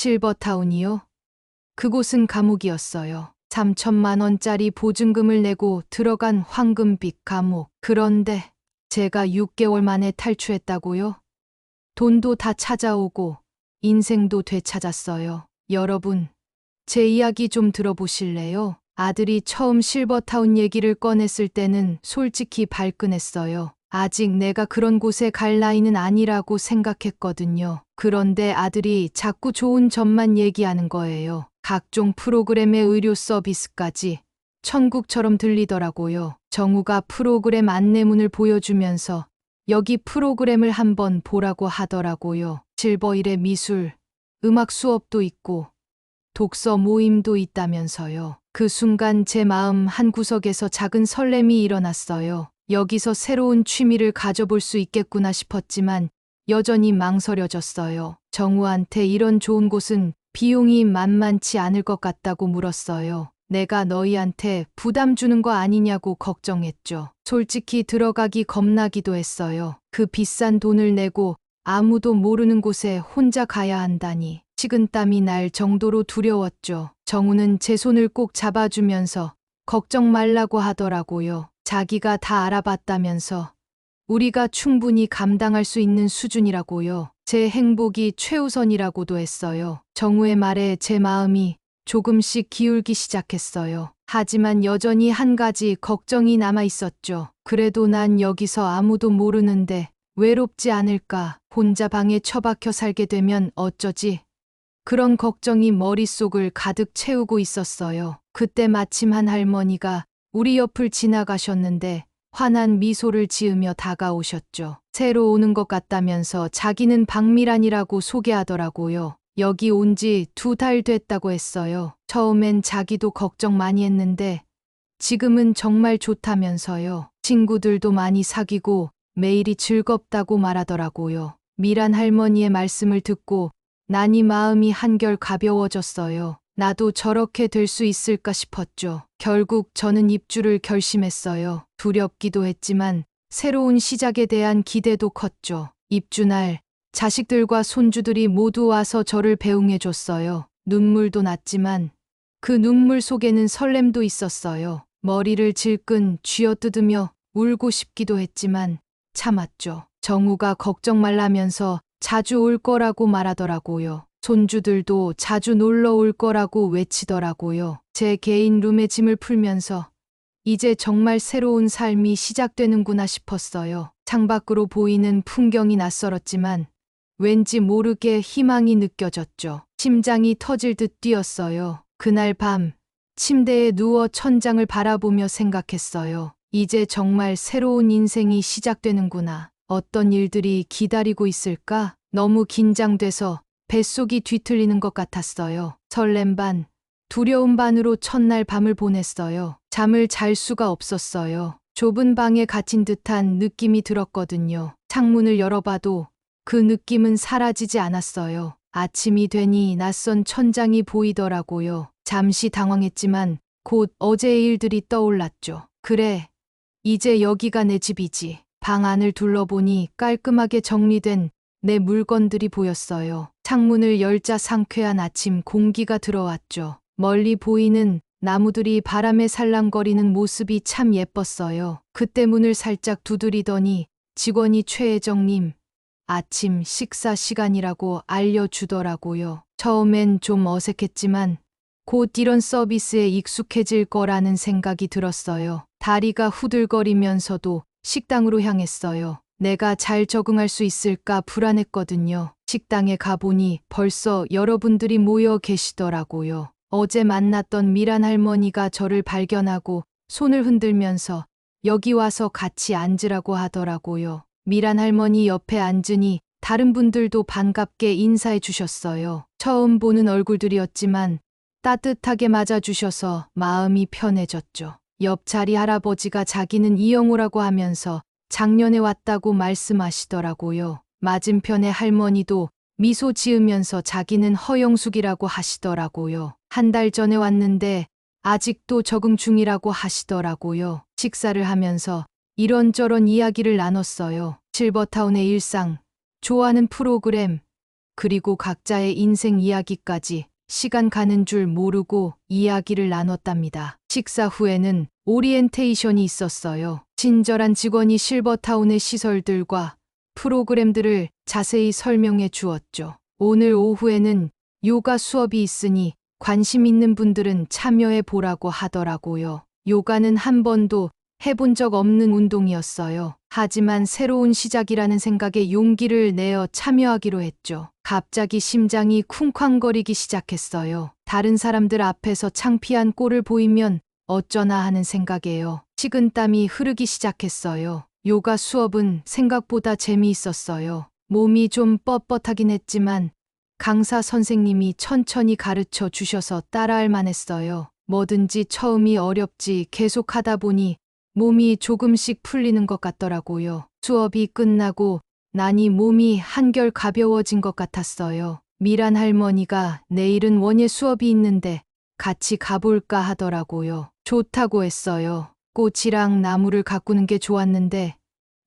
실버타운이요? 그곳은 감옥이었어요. 3천만 원짜리 보증금을 내고 들어간 황금빛 감옥. 그런데 제가 6개월 만에 탈출했다고요? 돈도 다 찾아오고 인생도 되찾았어요. 여러분, 제 이야기 좀 들어보실래요? 아들이 처음 실버타운 얘기를 꺼냈을 때는 솔직히 발끈했어요. 아직 내가 그런 곳에 갈 나이는 아니라고 생각했거든요. 그런데 아들이 자꾸 좋은 점만 얘기하는 거예요. 각종 프로그램의 의료 서비스까지 천국처럼 들리더라고요. 정우가 프로그램 안내문을 보여주면서 여기 프로그램을 한번 보라고 하더라고요. 실버힐의 미술, 음악 수업도 있고 독서 모임도 있다면서요. 그 순간 제 마음 한구석에서 작은 설렘이 일어났어요. 여기서 새로운 취미를 가져볼 수 있겠구나 싶었지만 여전히 망설여졌어요. 정우한테 이런 좋은 곳은 비용이 만만치 않을 것 같다고 물었어요. 내가 너희한테 부담 주는 거 아니냐고 걱정했죠. 솔직히 들어가기 겁나기도 했어요. 그 비싼 돈을 내고 아무도 모르는 곳에 혼자 가야 한다니. 식은땀이 날 정도로 두려웠죠. 정우는 제 손을 꼭 잡아주면서 걱정 말라고 하더라고요. 자기가 다 알아봤다면서 우리가 충분히 감당할 수 있는 수준이라고요. 제 행복이 최우선이라고도 했어요. 정우의 말에 제 마음이 조금씩 기울기 시작했어요. 하지만 여전히 한 가지 걱정이 남아 있었죠. 그래도 난 여기서 아무도 모르는데 외롭지 않을까? 혼자 방에 처박혀 살게 되면 어쩌지? 그런 걱정이 머릿속을 가득 채우고 있었어요. 그때 마침 한 할머니가 우리 옆을 지나가셨는데 환한 미소를 지으며 다가오셨죠. 새로 오는 것 같다면서 자기는 박미란이라고 소개하더라고요. 여기 온 지 2달 됐다고 했어요. 처음엔 자기도 걱정 많이 했는데 지금은 정말 좋다면서요. 친구들도 많이 사귀고 매일이 즐겁다고 말하더라고요. 미란 할머니의 말씀을 듣고 나니 마음이 한결 가벼워졌어요. 나도 저렇게 될 수 있을까 싶었죠. 결국 저는 입주를 결심했어요. 두렵기도 했지만 새로운 시작에 대한 기대도 컸죠. 입주날 자식들과 손주들이 모두 와서 저를 배웅해줬어요. 눈물도 났지만 그 눈물 속에는 설렘도 있었어요. 머리를 질끈 쥐어뜯으며 울고 싶기도 했지만 참았죠. 정우가 걱정 말라면서 자주 올 거라고 말하더라고요. 손주들도 자주 놀러 올 거라고 외치더라고요. 제 개인 룸에 짐을 풀면서 이제 정말 새로운 삶이 시작되는구나 싶었어요. 창밖으로 보이는 풍경이 낯설었지만 왠지 모르게 희망이 느껴졌죠. 심장이 터질 듯 뛰었어요. 그날 밤 침대에 누워 천장을 바라보며 생각했어요. 이제 정말 새로운 인생이 시작되는구나. 어떤 일들이 기다리고 있을까? 너무 긴장돼서 뱃속이 뒤틀리는 것 같았어요. 설렘 반, 두려움 반으로 첫날 밤을 보냈어요. 잠을 잘 수가 없었어요. 좁은 방에 갇힌 듯한 느낌이 들었거든요. 창문을 열어봐도 그 느낌은 사라지지 않았어요. 아침이 되니 낯선 천장이 보이더라고요. 잠시 당황했지만 곧 어제의 일들이 떠올랐죠. 그래, 이제 여기가 내 집이지. 방 안을 둘러보니 깔끔하게 정리된 내 물건들이 보였어요. 창문을 열자 상쾌한 아침 공기가 들어왔죠. 멀리 보이는 나무들이 바람에 살랑거리는 모습이 참 예뻤어요. 그때 문을 살짝 두드리더니 직원이 최혜정님, 아침 식사 시간이라고 알려주더라고요. 처음엔 좀 어색했지만 곧 이런 서비스에 익숙해질 거라는 생각이 들었어요. 다리가 후들거리면서도 식당으로 향했어요. 내가 잘 적응할 수 있을까 불안했거든요. 식당에 가보니 벌써 여러분들이 모여 계시더라고요. 어제 만났던 미란 할머니가 저를 발견하고 손을 흔들면서 여기 와서 같이 앉으라고 하더라고요. 미란 할머니 옆에 앉으니 다른 분들도 반갑게 인사해 주셨어요. 처음 보는 얼굴들이었지만 따뜻하게 맞아주셔서 마음이 편해졌죠. 옆자리 할아버지가 자기는 이영호라고 하면서 작년에 왔다고 말씀하시더라고요. 맞은편의 할머니도 미소 지으면서 자기는 허영숙이라고 하시더라고요. 1달 전에 왔는데 아직도 적응 중이라고 하시더라고요. 식사를 하면서 이런저런 이야기를 나눴어요. 실버타운의 일상, 좋아하는 프로그램, 그리고 각자의 인생 이야기까지 시간 가는 줄 모르고 이야기를 나눴답니다. 식사 후에는 오리엔테이션이 있었어요. 친절한 직원이 실버타운의 시설들과 프로그램들을 자세히 설명해 주었죠. 오늘 오후에는 요가 수업이 있으니 관심 있는 분들은 참여해 보라고 하더라고요. 요가는 한 번도 해본 적 없는 운동이었어요. 하지만 새로운 시작이라는 생각에 용기를 내어 참여하기로 했죠. 갑자기 심장이 쿵쾅거리기 시작했어요. 다른 사람들 앞에서 창피한 꼴을 보이면 어쩌나 하는 생각에요. 식은땀이 흐르기 시작했어요. 요가 수업은 생각보다 재미있었어요. 몸이 좀 뻣뻣하긴 했지만 강사 선생님이 천천히 가르쳐 주셔서 따라할 만했어요. 뭐든지 처음이 어렵지 계속 하다 보니 몸이 조금씩 풀리는 것 같더라고요. 수업이 끝나고 나니 몸이 한결 가벼워진 것 같았어요. 미란 할머니가 내일은 원예 수업이 있는데 같이 가볼까 하더라고요. 좋다고 했어요. 꽃이랑 나무를 가꾸는 게 좋았는데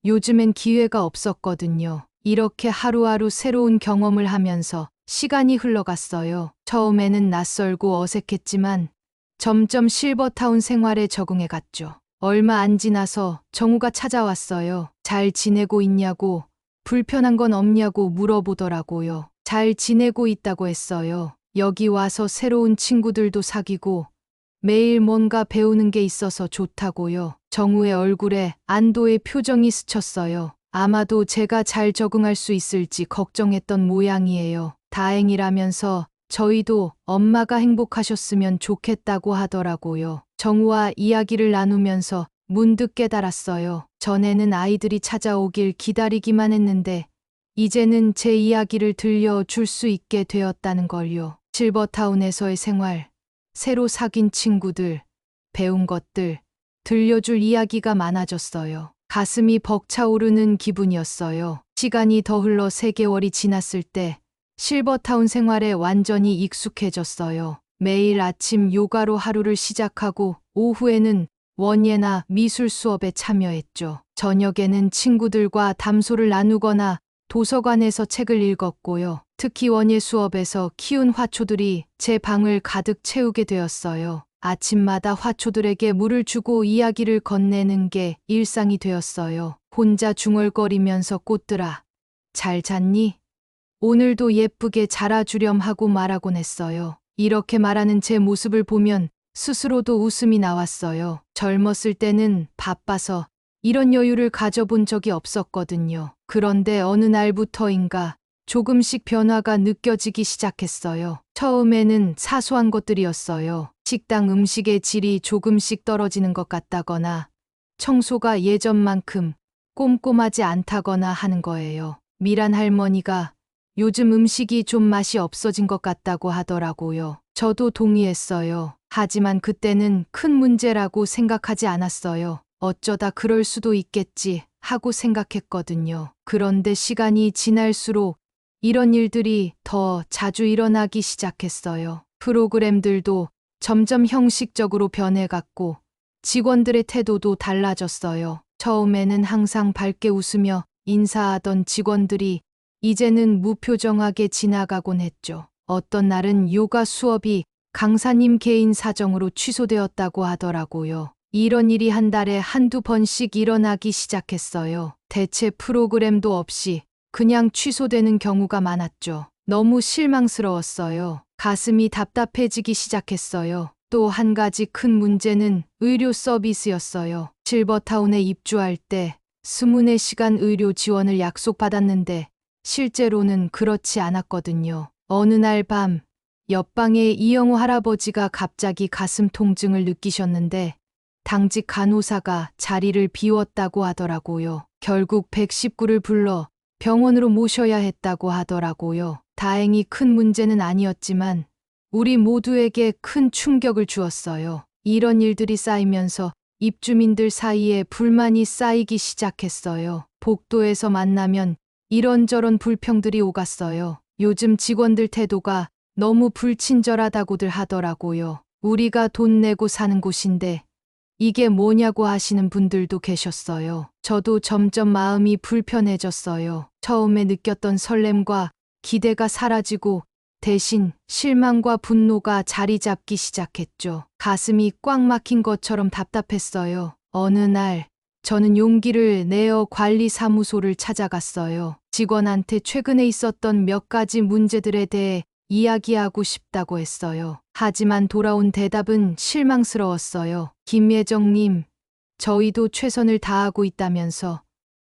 요즘엔 기회가 없었거든요. 이렇게 하루하루 새로운 경험을 하면서 시간이 흘러갔어요. 처음에는 낯설고 어색했지만 점점 실버타운 생활에 적응해 갔죠. 얼마 안 지나서 정우가 찾아왔어요. 잘 지내고 있냐고, 불편한 건 없냐고 물어보더라고요. 잘 지내고 있다고 했어요. 여기 와서 새로운 친구들도 사귀고 매일 뭔가 배우는 게 있어서 좋다고요. 정우의 얼굴에 안도의 표정이 스쳤어요. 아마도 제가 잘 적응할 수 있을지 걱정했던 모양이에요. 다행이라면서 저희도 엄마가 행복하셨으면 좋겠다고 하더라고요. 정우와 이야기를 나누면서 문득 깨달았어요. 전에는 아이들이 찾아오길 기다리기만 했는데 이제는 제 이야기를 들려줄 수 있게 되었다는 걸요. 실버타운에서의 생활, 새로 사귄 친구들, 배운 것들, 들려줄 이야기가 많아졌어요. 가슴이 벅차오르는 기분이었어요. 시간이 더 흘러 3개월이 지났을 때 실버타운 생활에 완전히 익숙해졌어요. 매일 아침 요가로 하루를 시작하고 오후에는 원예나 미술 수업에 참여했죠. 저녁에는 친구들과 담소를 나누거나 도서관에서 책을 읽었고요. 특히 원예 수업에서 키운 화초들이 제 방을 가득 채우게 되었어요. 아침마다 화초들에게 물을 주고 이야기를 건네는 게 일상이 되었어요. 혼자 중얼거리면서 꽃들아, 잘 잤니? 오늘도 예쁘게 자라주렴 하고 말하곤 했어요. 이렇게 말하는 제 모습을 보면 스스로도 웃음이 나왔어요. 젊었을 때는 바빠서 이런 여유를 가져본 적이 없었거든요. 그런데 어느 날부터인가 조금씩 변화가 느껴지기 시작했어요. 처음에는 사소한 것들이었어요. 식당 음식의 질이 조금씩 떨어지는 것 같다거나 청소가 예전만큼 꼼꼼하지 않다거나 하는 거예요. 미란 할머니가 요즘 음식이 좀 맛이 없어진 것 같다고 하더라고요. 저도 동의했어요. 하지만 그때는 큰 문제라고 생각하지 않았어요. 어쩌다 그럴 수도 있겠지 하고 생각했거든요. 그런데 시간이 지날수록 이런 일들이 더 자주 일어나기 시작했어요. 프로그램들도 점점 형식적으로 변해갔고 직원들의 태도도 달라졌어요. 처음에는 항상 밝게 웃으며 인사하던 직원들이 이제는 무표정하게 지나가곤 했죠. 어떤 날은 요가 수업이 강사님 개인 사정으로 취소되었다고 하더라고요. 이런 일이 한 달에 한두 번씩 일어나기 시작했어요. 대체 프로그램도 없이 그냥 취소되는 경우가 많았죠. 너무 실망스러웠어요. 가슴이 답답해지기 시작했어요. 또 한 가지 큰 문제는 의료 서비스였어요. 실버타운에 입주할 때 24시간 의료 지원을 약속받았는데 실제로는 그렇지 않았거든요. 어느 날 밤 옆방의 이영호 할아버지가 갑자기 가슴 통증을 느끼셨는데 당직 간호사가 자리를 비웠다고 하더라고요. 결국 119를 불러 병원으로 모셔야 했다고 하더라고요. 다행히 큰 문제는 아니었지만 우리 모두에게 큰 충격을 주었어요. 이런 일들이 쌓이면서 입주민들 사이에 불만이 쌓이기 시작했어요. 복도에서 만나면 이런저런 불평들이 오갔어요. 요즘 직원들 태도가 너무 불친절하다고들 하더라고요. 우리가 돈 내고 사는 곳인데 이게 뭐냐고 하시는 분들도 계셨어요. 저도 점점 마음이 불편해졌어요. 처음에 느꼈던 설렘과 기대가 사라지고 대신 실망과 분노가 자리 잡기 시작했죠. 가슴이 꽉 막힌 것처럼 답답했어요. 어느 날 저는 용기를 내어 관리사무소를 찾아갔어요. 직원한테 최근에 있었던 몇 가지 문제들에 대해 이야기하고 싶다고 했어요. 하지만 돌아온 대답은 실망스러웠어요. 김예정님, 저희도 최선을 다하고 있다면서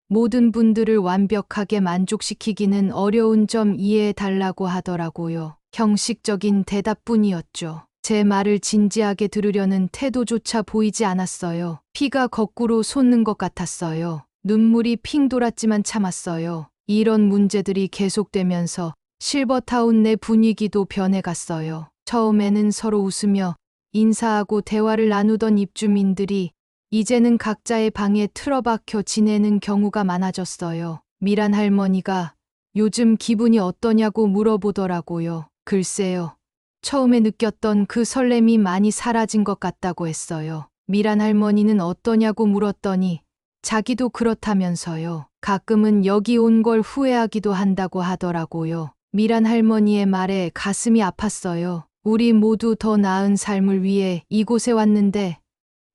모든 분들을 완벽하게 만족시키기는 어려운 점 이해해 달라고 하더라고요. 형식적인 대답뿐이었죠. 제 말을 진지하게 들으려는 태도조차 보이지 않았어요. 피가 거꾸로 솟는 것 같았어요. 눈물이 핑 돌았지만 참았어요. 이런 문제들이 계속되면서 실버타운 내 분위기도 변해갔어요. 처음에는 서로 웃으며 인사하고 대화를 나누던 입주민들이 이제는 각자의 방에 틀어박혀 지내는 경우가 많아졌어요. 미란 할머니가 요즘 기분이 어떠냐고 물어보더라고요. 글쎄요. 처음에 느꼈던 그 설렘이 많이 사라진 것 같다고 했어요. 미란 할머니는 어떠냐고 물었더니 자기도 그렇다면서요. 가끔은 여기 온 걸 후회하기도 한다고 하더라고요. 미란 할머니의 말에 가슴이 아팠어요. 우리 모두 더 나은 삶을 위해 이곳에 왔는데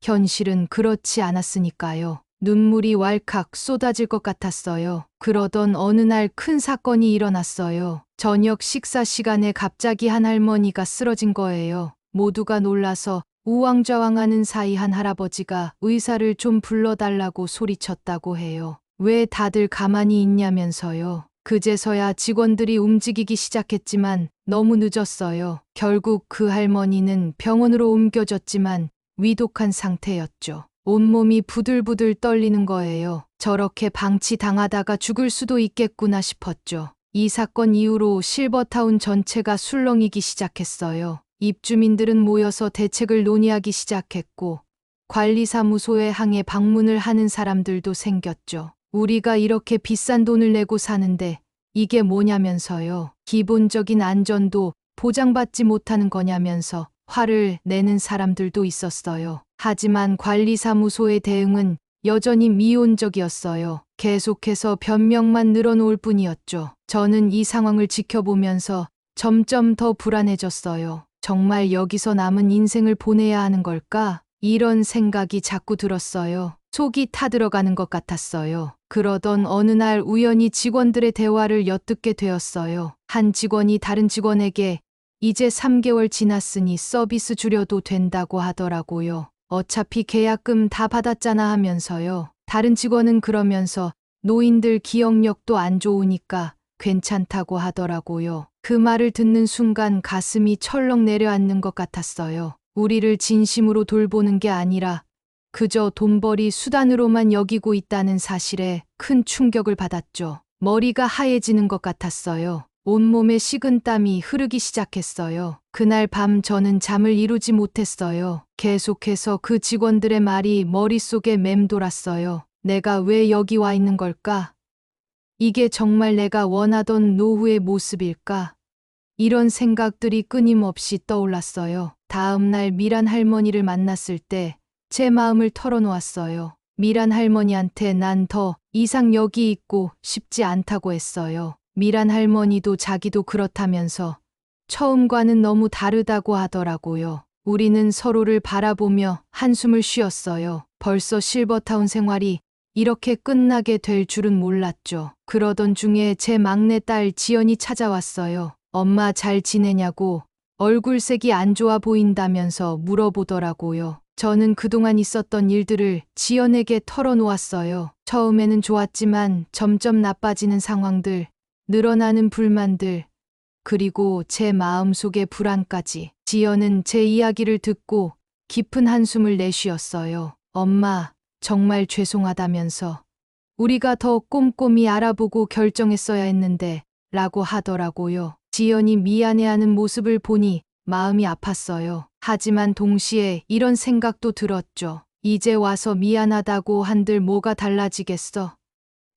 현실은 그렇지 않았으니까요. 눈물이 왈칵 쏟아질 것 같았어요. 그러던 어느 날 큰 사건이 일어났어요. 저녁 식사 시간에 갑자기 한 할머니가 쓰러진 거예요. 모두가 놀라서 우왕좌왕하는 사이 한 할아버지가 의사를 좀 불러달라고 소리쳤다고 해요. 왜 다들 가만히 있냐면서요. 그제서야 직원들이 움직이기 시작했지만 너무 늦었어요. 결국 그 할머니는 병원으로 옮겨졌지만 위독한 상태였죠. 온몸이 부들부들 떨리는 거예요. 저렇게 방치당하다가 죽을 수도 있겠구나 싶었죠. 이 사건 이후로 실버타운 전체가 술렁이기 시작했어요. 입주민들은 모여서 대책을 논의하기 시작했고 관리사무소에 항해 방문을 하는 사람들도 생겼죠. 우리가 이렇게 비싼 돈을 내고 사는데 이게 뭐냐면서요. 기본적인 안전도 보장받지 못하는 거냐면서 화를 내는 사람들도 있었어요. 하지만 관리사무소의 대응은 여전히 미온적이었어요. 계속해서 변명만 늘어놓을 뿐이었죠. 저는 이 상황을 지켜보면서 점점 더 불안해졌어요. 정말 여기서 남은 인생을 보내야 하는 걸까? 이런 생각이 자꾸 들었어요. 속이 타들어가는 것 같았어요. 그러던 어느 날 우연히 직원들의 대화를 엿듣게 되었어요. 한 직원이 다른 직원에게 이제 3개월 지났으니 서비스 줄여도 된다고 하더라고요. 어차피 계약금 다 받았잖아 하면서요. 다른 직원은 그러면서 노인들 기억력도 안 좋으니까 괜찮다고 하더라고요. 그 말을 듣는 순간 가슴이 철렁 내려앉는 것 같았어요. 우리를 진심으로 돌보는 게 아니라 그저 돈벌이 수단으로만 여기고 있다는 사실에 큰 충격을 받았죠. 머리가 하얘지는 것 같았어요. 온몸에 식은땀이 흐르기 시작했어요. 그날 밤 저는 잠을 이루지 못했어요. 계속해서 그 직원들의 말이 머릿속에 맴돌았어요. 내가 왜 여기 와 있는 걸까? 이게 정말 내가 원하던 노후의 모습일까? 이런 생각들이 끊임없이 떠올랐어요. 다음 날 미란 할머니를 만났을 때 제 마음을 털어놓았어요. 미란 할머니한테 난 더 이상 여기 있고 싶지 않다고 했어요. 미란 할머니도 자기도 그렇다면서 처음과는 너무 다르다고 하더라고요. 우리는 서로를 바라보며 한숨을 쉬었어요. 벌써 실버타운 생활이 이렇게 끝나게 될 줄은 몰랐죠. 그러던 중에 제 막내딸 지연이 찾아왔어요. 엄마 잘 지내냐고 얼굴색이 안 좋아 보인다면서 물어보더라고요. 저는 그동안 있었던 일들을 지연에게 털어놓았어요. 처음에는 좋았지만 점점 나빠지는 상황들, 늘어나는 불만들, 그리고 제 마음속의 불안까지. 지연은 제 이야기를 듣고 깊은 한숨을 내쉬었어요. 엄마, 정말 죄송하다면서 우리가 더 꼼꼼히 알아보고 결정했어야 했는데 라고 하더라고요. 지연이 미안해하는 모습을 보니 마음이 아팠어요. 하지만 동시에 이런 생각도 들었죠. 이제 와서 미안하다고 한들 뭐가 달라지겠어.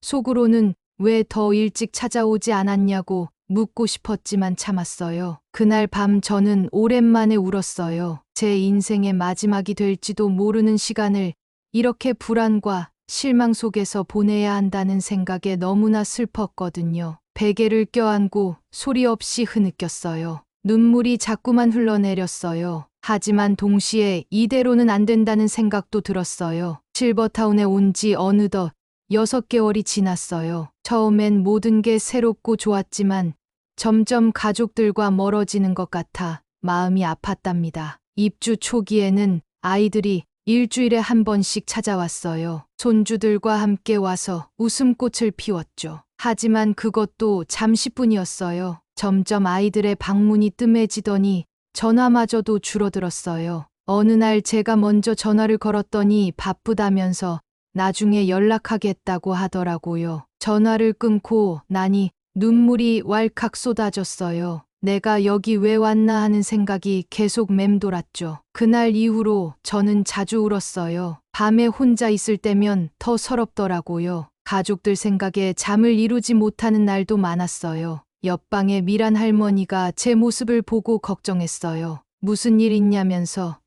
속으로는 왜 더 일찍 찾아오지 않았냐고 묻고 싶었지만 참았어요. 그날 밤 저는 오랜만에 울었어요. 제 인생의 마지막이 될지도 모르는 시간을 이렇게 불안과 실망 속에서 보내야 한다는 생각에 너무나 슬펐거든요. 베개를 껴안고 소리 없이 흐느꼈어요. 눈물이 자꾸만 흘러내렸어요. 하지만 동시에 이대로는 안 된다는 생각도 들었어요. 실버타운에 온 지 어느덧 6개월이 지났어요. 처음엔 모든 게 새롭고 좋았지만 점점 가족들과 멀어지는 것 같아 마음이 아팠답니다. 입주 초기에는 아이들이 일주일에 한 번씩 찾아왔어요. 손주들과 함께 와서 웃음꽃을 피웠죠. 하지만 그것도 잠시뿐이었어요. 점점 아이들의 방문이 뜸해지더니 전화마저도 줄어들었어요. 어느 날 제가 먼저 전화를 걸었더니 바쁘다면서 나중에 연락하겠다고 하더라고요. 전화를 끊고 나니 눈물이 왈칵 쏟아졌어요. 내가 여기 왜 왔나 하는 생각이 계속 맴돌았죠. 그날 이후로 저는 자주 울었어요. 밤에 혼자 있을 때면 더 서럽더라고요. 가족들 생각에 잠을 이루지 못하는 날도 많았어요. 옆방의 미란 할머니가 제 모습을 보고 걱정했어요. 무슨 일 있냐면서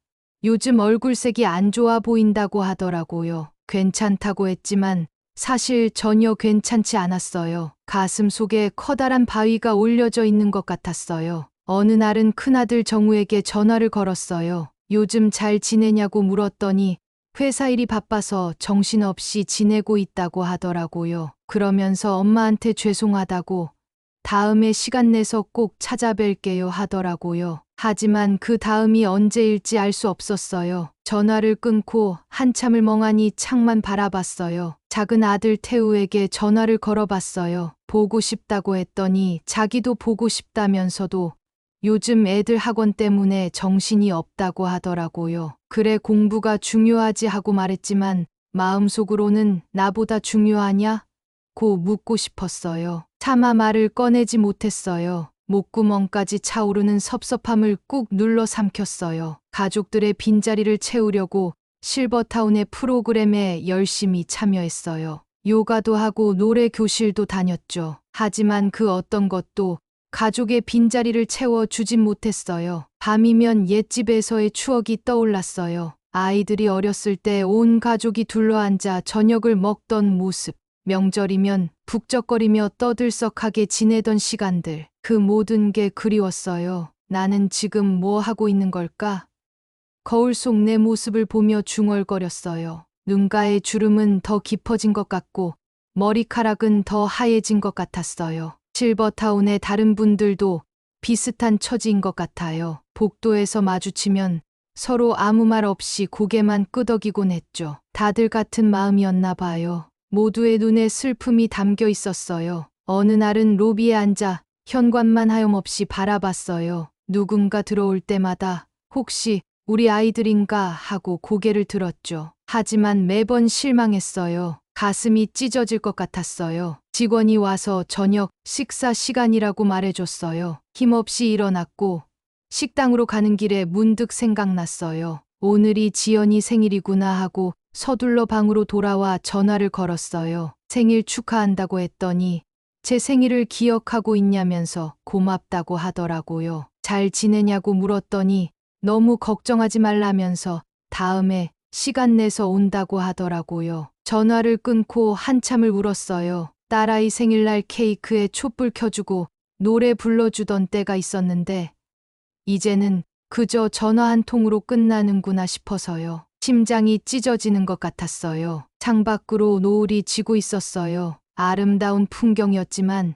요즘 얼굴색이 안 좋아 보인다고 하더라고요. 괜찮다고 했지만 사실 전혀 괜찮지 않았어요. 가슴 속에 커다란 바위가 올려져 있는 것 같았어요. 어느 날은 큰아들 정우에게 전화를 걸었어요. 요즘 잘 지내냐고 물었더니 회사 일이 바빠서 정신없이 지내고 있다고 하더라고요. 그러면서 엄마한테 죄송하다고 다음에 시간 내서 꼭 찾아뵐게요 하더라고요. 하지만 그 다음이 언제일지 알 수 없었어요. 전화를 끊고 한참을 멍하니 창만 바라봤어요. 작은 아들 태우에게 전화를 걸어봤어요. 보고 싶다고 했더니 자기도 보고 싶다면서도 요즘 애들 학원 때문에 정신이 없다고 하더라고요. 그래 공부가 중요하지 하고 말했지만 마음속으로는 나보다 중요하냐? 고 묻고 싶었어요. 차마 말을 꺼내지 못했어요. 목구멍까지 차오르는 섭섭함을 꾹 눌러 삼켰어요. 가족들의 빈자리를 채우려고 실버타운의 프로그램에 열심히 참여했어요. 요가도 하고 노래 교실도 다녔죠. 하지만 그 어떤 것도 가족의 빈자리를 채워주진 못했어요. 밤이면 옛집에서의 추억이 떠올랐어요. 아이들이 어렸을 때 온 가족이 둘러앉아 저녁을 먹던 모습. 명절이면 북적거리며 떠들썩하게 지내던 시간들. 그 모든 게 그리웠어요. 나는 지금 뭐 하고 있는 걸까? 거울 속 내 모습을 보며 중얼거렸어요. 눈가의 주름은 더 깊어진 것 같고 머리카락은 더 하얘진 것 같았어요. 실버타운의 다른 분들도 비슷한 처지인 것 같아요. 복도에서 마주치면 서로 아무 말 없이 고개만 끄덕이곤 했죠. 다들 같은 마음이었나 봐요. 모두의 눈에 슬픔이 담겨 있었어요. 어느 날은 로비에 앉아 현관만 하염없이 바라봤어요. 누군가 들어올 때마다 혹시 우리 아이들인가 하고 고개를 들었죠. 하지만 매번 실망했어요. 가슴이 찢어질 것 같았어요. 직원이 와서 저녁 식사 시간이라고 말해줬어요. 힘없이 일어났고 식당으로 가는 길에 문득 생각났어요. 오늘이 지연이 생일이구나 하고 서둘러 방으로 돌아와 전화를 걸었어요. 생일 축하한다고 했더니 제 생일을 기억하고 있냐면서 고맙다고 하더라고요. 잘 지내냐고 물었더니 너무 걱정하지 말라면서 다음에 시간 내서 온다고 하더라고요. 전화를 끊고 한참을 울었어요. 딸아이 생일날 케이크에 촛불 켜주고 노래 불러주던 때가 있었는데 이제는 그저 전화 한 통으로 끝나는구나 싶어서요. 심장이 찢어지는 것 같았어요. 창밖으로 노을이 지고 있었어요. 아름다운 풍경이었지만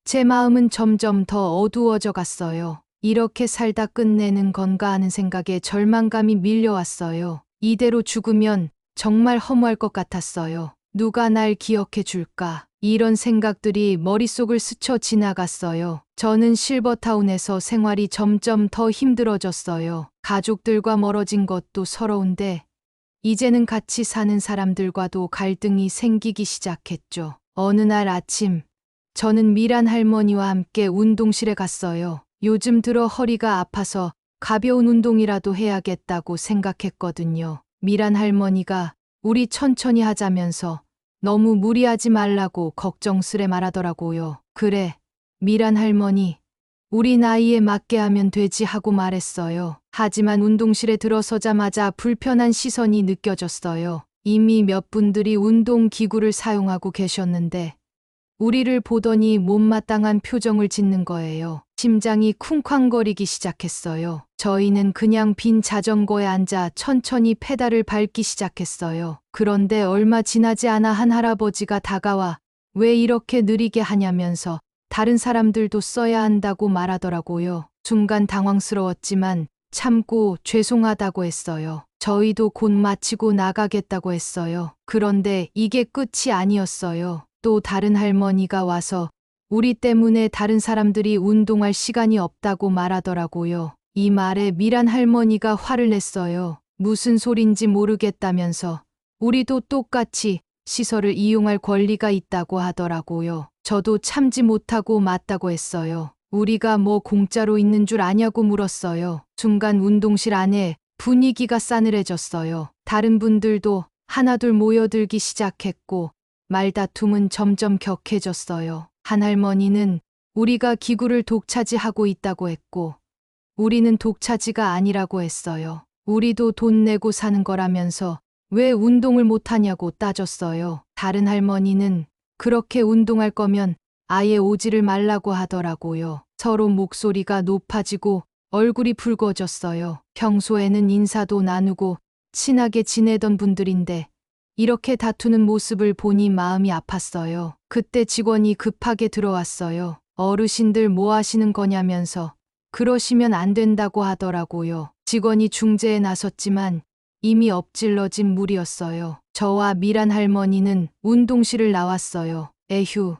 제 마음은 점점 더 어두워져 갔어요. 이렇게 살다 끝내는 건가 하는 생각에 절망감이 밀려왔어요. 이대로 죽으면 정말 허무할 것 같았어요. 누가 날 기억해 줄까? 이런 생각들이 머릿속을 스쳐 지나갔어요. 저는 실버타운에서 생활이 점점 더 힘들어졌어요. 가족들과 멀어진 것도 서러운데 이제는 같이 사는 사람들과도 갈등이 생기기 시작했죠. 어느 날 아침 저는 미란 할머니와 함께 운동실에 갔어요. 요즘 들어 허리가 아파서 가벼운 운동이라도 해야겠다고 생각했거든요. 미란 할머니가 우리 천천히 하자면서 너무 무리하지 말라고 걱정스레 말하더라고요. 그래, 미란 할머니, 우리 나이에 맞게 하면 되지 하고 말했어요. 하지만 운동실에 들어서자마자 불편한 시선이 느껴졌어요. 이미 몇 분들이 운동 기구를 사용하고 계셨는데 우리를 보더니 못마땅한 표정을 짓는 거예요. 심장이 쿵쾅거리기 시작했어요. 저희는 그냥 빈 자전거에 앉아 천천히 페달을 밟기 시작했어요. 그런데 얼마 지나지 않아 한 할아버지가 다가와 왜 이렇게 느리게 하냐면서 다른 사람들도 써야 한다고 말하더라고요. 순간 당황스러웠지만 참고 죄송하다고 했어요. 저희도 곧 마치고 나가겠다고 했어요. 그런데 이게 끝이 아니었어요. 또 다른 할머니가 와서 우리 때문에 다른 사람들이 운동할 시간이 없다고 말하더라고요. 이 말에 미란 할머니가 화를 냈어요. 무슨 소린지 모르겠다면서 우리도 똑같이 시설을 이용할 권리가 있다고 하더라고요. 저도 참지 못하고 맞다고 했어요. 우리가 뭐 공짜로 있는 줄 아냐고 물었어요. 순간 운동실 안에 분위기가 싸늘해졌어요. 다른 분들도 하나둘 모여들기 시작했고 말다툼은 점점 격해졌어요. 한 할머니는 우리가 기구를 독차지하고 있다고 했고 우리는 독차지가 아니라고 했어요. 우리도 돈 내고 사는 거라면서 왜 운동을 못하냐고 따졌어요. 다른 할머니는 그렇게 운동할 거면 아예 오지를 말라고 하더라고요. 서로 목소리가 높아지고 얼굴이 붉어졌어요. 평소에는 인사도 나누고 친하게 지내던 분들인데 이렇게 다투는 모습을 보니 마음이 아팠어요. 그때 직원이 급하게 들어왔어요. 어르신들 뭐 하시는 거냐면서 그러시면 안 된다고 하더라고요. 직원이 중재에 나섰지만 이미 엎질러진 물이었어요. 저와 미란 할머니는 운동실을 나왔어요. 에휴,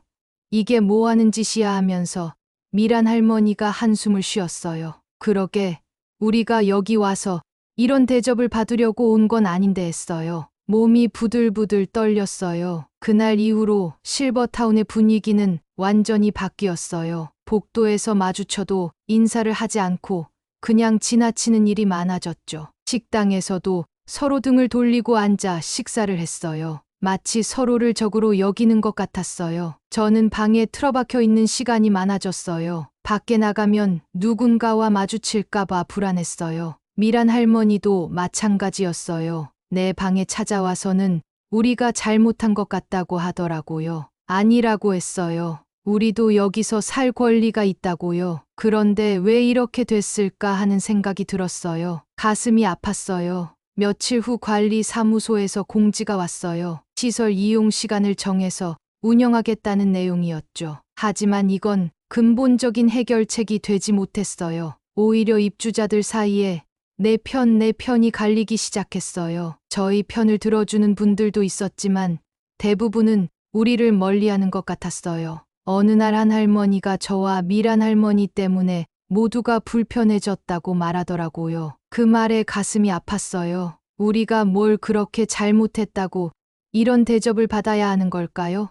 이게 뭐 하는 짓이야 하면서 미란 할머니가 한숨을 쉬었어요. 그러게 우리가 여기 와서 이런 대접을 받으려고 온 건 아닌데 했어요. 몸이 부들부들 떨렸어요. 그날 이후로 실버타운의 분위기는 완전히 바뀌었어요. 복도에서 마주쳐도 인사를 하지 않고 그냥 지나치는 일이 많아졌죠. 식당에서도 서로 등을 돌리고 앉아 식사를 했어요. 마치 서로를 적으로 여기는 것 같았어요. 저는 방에 틀어박혀 있는 시간이 많아졌어요. 밖에 나가면 누군가와 마주칠까봐 불안했어요. 미란 할머니도 마찬가지였어요. 내 방에 찾아와서는 우리가 잘못한 것 같다고 하더라고요. 아니라고 했어요. 우리도 여기서 살 권리가 있다고요. 그런데 왜 이렇게 됐을까 하는 생각이 들었어요. 가슴이 아팠어요. 며칠 후 관리사무소에서 공지가 왔어요. 시설 이용 시간을 정해서 운영하겠다는 내용이었죠. 하지만 이건 근본적인 해결책이 되지 못했어요. 오히려 입주자들 사이에 내 편이 갈리기 시작했어요. 저희 편을 들어주는 분들도 있었지만 대부분은 우리를 멀리하는 것 같았어요. 어느 날 한 할머니가 저와 미란 할머니 때문에 모두가 불편해졌다고 말하더라고요. 그 말에 가슴이 아팠어요. 우리가 뭘 그렇게 잘못했다고 이런 대접을 받아야 하는 걸까요?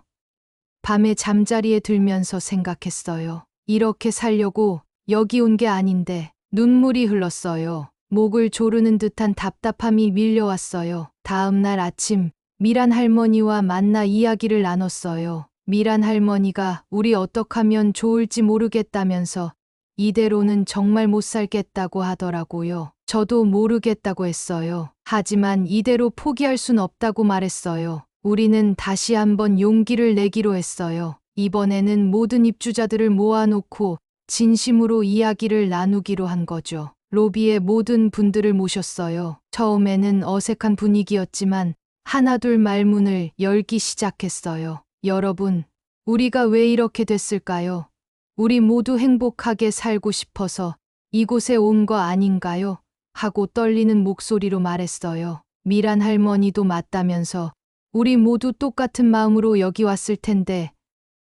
밤에 잠자리에 들면서 생각했어요. 이렇게 살려고 여기 온 게 아닌데 눈물이 흘렀어요. 목을 조르는 듯한 답답함이 밀려왔어요. 다음 날 아침 미란 할머니와 만나 이야기를 나눴어요. 미란 할머니가 우리 어떡하면 좋을지 모르겠다면서 이대로는 정말 못 살겠다고 하더라고요. 저도 모르겠다고 했어요. 하지만 이대로 포기할 순 없다고 말했어요. 우리는 다시 한번 용기를 내기로 했어요. 이번에는 모든 입주자들을 모아놓고 진심으로 이야기를 나누기로 한 거죠. 로비에 모든 분들을 모셨어요. 처음에는 어색한 분위기였지만 하나둘 말문을 열기 시작했어요. 여러분, 우리가 왜 이렇게 됐을까요? 우리 모두 행복하게 살고 싶어서 이곳에 온 거 아닌가요? 하고 떨리는 목소리로 말했어요. 미란 할머니도 맞다면서 우리 모두 똑같은 마음으로 여기 왔을 텐데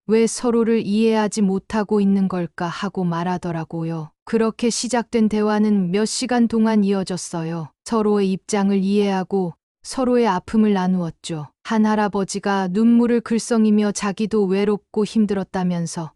왜 서로를 이해하지 못하고 있는 걸까 하고 말하더라고요. 그렇게 시작된 대화는 몇 시간 동안 이어졌어요. 서로의 입장을 이해하고 서로의 아픔을 나누었죠. 한 할아버지가 눈물을 글썽이며 자기도 외롭고 힘들었다면서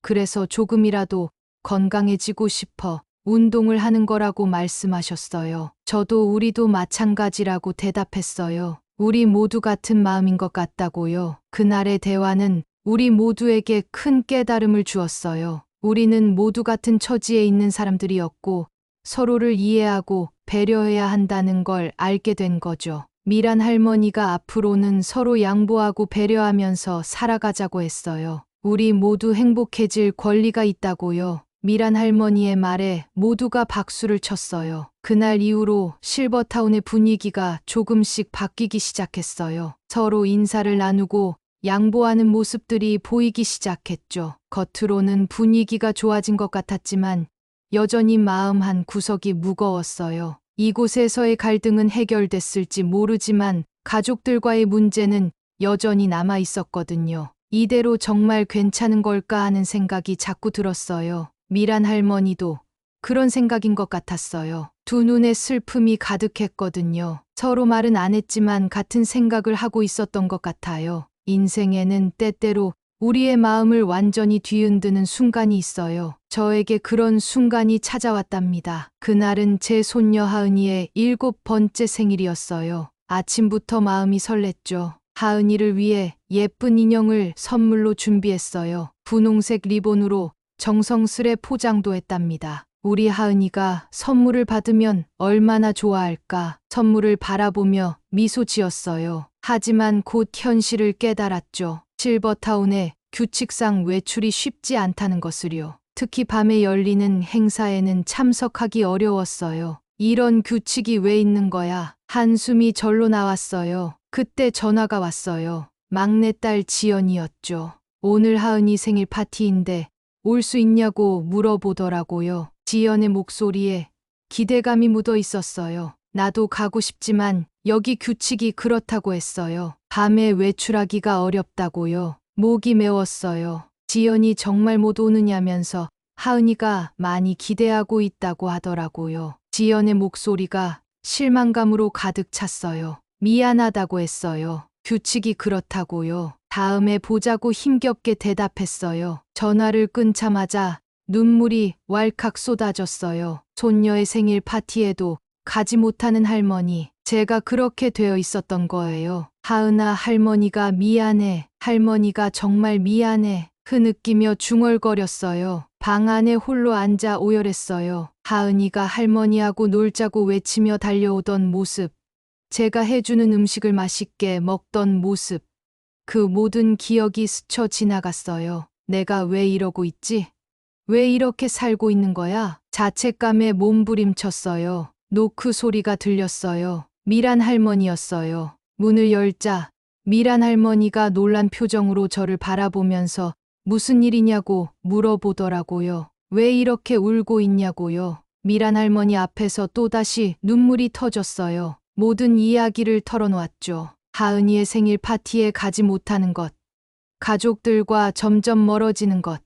그래서 조금이라도 건강해지고 싶어 운동을 하는 거라고 말씀하셨어요. 저도 우리도 마찬가지라고 대답했어요. 우리 모두 같은 마음인 것 같다고요. 그날의 대화는 우리 모두에게 큰 깨달음을 주었어요. 우리는 모두 같은 처지에 있는 사람들이었고 서로를 이해하고 배려해야 한다는 걸 알게 된 거죠. 미란 할머니가 앞으로는 서로 양보하고 배려하면서 살아가자고 했어요. 우리 모두 행복해질 권리가 있다고요. 미란 할머니의 말에 모두가 박수를 쳤어요. 그날 이후로 실버타운의 분위기가 조금씩 바뀌기 시작했어요. 서로 인사를 나누고 양보하는 모습들이 보이기 시작했죠. 겉으로는 분위기가 좋아진 것 같았지만 여전히 마음 한 구석이 무거웠어요. 이곳에서의 갈등은 해결됐을지 모르지만 가족들과의 문제는 여전히 남아 있었거든요. 이대로 정말 괜찮은 걸까 하는 생각이 자꾸 들었어요. 미란 할머니도 그런 생각인 것 같았어요. 두 눈에 슬픔이 가득했거든요. 서로 말은 안 했지만 같은 생각을 하고 있었던 것 같아요. 인생에는 때때로 우리의 마음을 완전히 뒤흔드는 순간이 있어요. 저에게 그런 순간이 찾아왔답니다. 그날은 제 손녀 하은이의 7번째 생일이었어요. 아침부터 마음이 설렜죠. 하은이를 위해 예쁜 인형을 선물로 준비했어요. 분홍색 리본으로 정성스레 포장도 했답니다. 우리 하은이가 선물을 받으면 얼마나 좋아할까. 선물을 바라보며 미소 지었어요. 하지만 곧 현실을 깨달았죠. 실버타운에 규칙상 외출이 쉽지 않다는 것을요. 특히 밤에 열리는 행사에는 참석하기 어려웠어요. 이런 규칙이 왜 있는 거야? 한숨이 절로 나왔어요. 그때 전화가 왔어요. 막내딸 지연이었죠. 오늘 하은이 생일 파티인데 올 수 있냐고 물어보더라고요. 지연의 목소리에 기대감이 묻어 있었어요. 나도 가고 싶지만 여기 규칙이 그렇다고 했어요. 밤에 외출하기가 어렵다고요. 목이 메웠어요. 지연이 정말 못 오느냐면서 하은이가 많이 기대하고 있다고 하더라고요. 지연의 목소리가 실망감으로 가득 찼어요. 미안하다고 했어요. 규칙이 그렇다고요. 다음에 보자고 힘겹게 대답했어요. 전화를 끊자마자 눈물이 왈칵 쏟아졌어요. 손녀의 생일 파티에도 가지 못하는 할머니. 제가 그렇게 되어 있었던 거예요. 하은아, 할머니가 미안해. 할머니가 정말 미안해. 흐느끼며 중얼거렸어요. 방 안에 홀로 앉아 오열했어요. 하은이가 할머니하고 놀자고 외치며 달려오던 모습. 제가 해주는 음식을 맛있게 먹던 모습. 그 모든 기억이 스쳐 지나갔어요. 내가 왜 이러고 있지? 왜 이렇게 살고 있는 거야? 자책감에 몸부림쳤어요. 노크 소리가 들렸어요. 미란 할머니였어요. 문을 열자 미란 할머니가 놀란 표정으로 저를 바라보면서 무슨 일이냐고 물어보더라고요. 왜 이렇게 울고 있냐고요. 미란 할머니 앞에서 또다시 눈물이 터졌어요. 모든 이야기를 털어놓았죠. 하은이의 생일 파티에 가지 못하는 것, 가족들과 점점 멀어지는 것,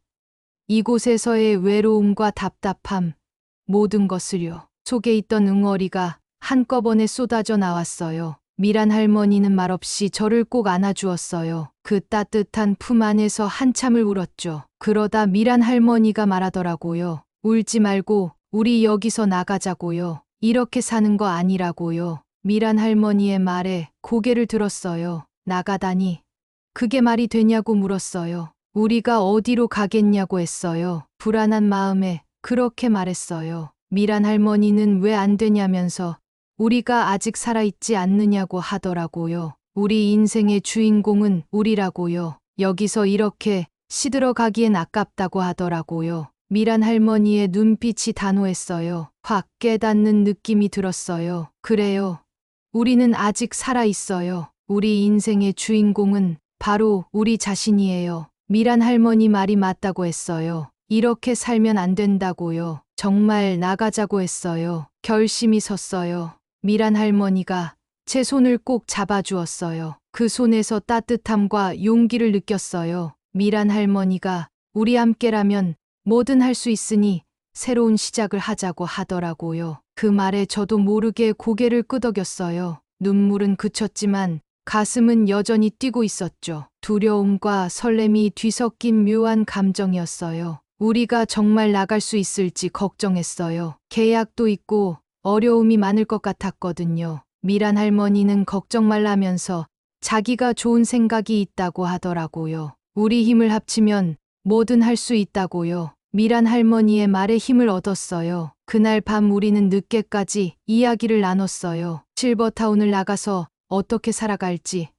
이곳에서의 외로움과 답답함, 모든 것을요. 속에 있던 응어리가 한꺼번에 쏟아져 나왔어요. 미란 할머니는 말없이 저를 꼭 안아주었어요. 그 따뜻한 품 안에서 한참을 울었죠. 그러다 미란 할머니가 말하더라고요. 울지 말고 우리 여기서 나가자고요. 이렇게 사는 거 아니라고요. 미란 할머니의 말에 고개를 들었어요. 나가다니. 그게 말이 되냐고 물었어요. 우리가 어디로 가겠냐고 했어요. 불안한 마음에 그렇게 말했어요. 미란 할머니는 왜 안 되냐면서 우리가 아직 살아있지 않느냐고 하더라고요. 우리 인생의 주인공은 우리라고요. 여기서 이렇게 시들어가기엔 아깝다고 하더라고요. 미란 할머니의 눈빛이 단호했어요. 확 깨닫는 느낌이 들었어요. 그래요. 우리는 아직 살아있어요. 우리 인생의 주인공은 바로 우리 자신이에요. 미란 할머니 말이 맞다고 했어요. 이렇게 살면 안 된다고요. 정말 나가자고 했어요. 결심이 섰어요. 미란 할머니가 제 손을 꼭 잡아주었어요. 그 손에서 따뜻함과 용기를 느꼈어요. 미란 할머니가 우리 함께라면 뭐든 할 수 있으니 새로운 시작을 하자고 하더라고요. 그 말에 저도 모르게 고개를 끄덕였어요. 눈물은 그쳤지만 가슴은 여전히 뛰고 있었죠. 두려움과 설렘이 뒤섞인 묘한 감정이었어요. 우리가 정말 나갈 수 있을지 걱정했어요. 계약도 있고 어려움이 많을 것 같았거든요. 미란 할머니는 걱정 말라면서 자기가 좋은 생각이 있다고 하더라고요. 우리 힘을 합치면 뭐든 할 수 있다고요. 미란 할머니의 말에 힘을 얻었어요. 그날 밤 우리는 늦게까지 이야기를 나눴어요. 실버타운을 나가서 어떻게 살아갈지,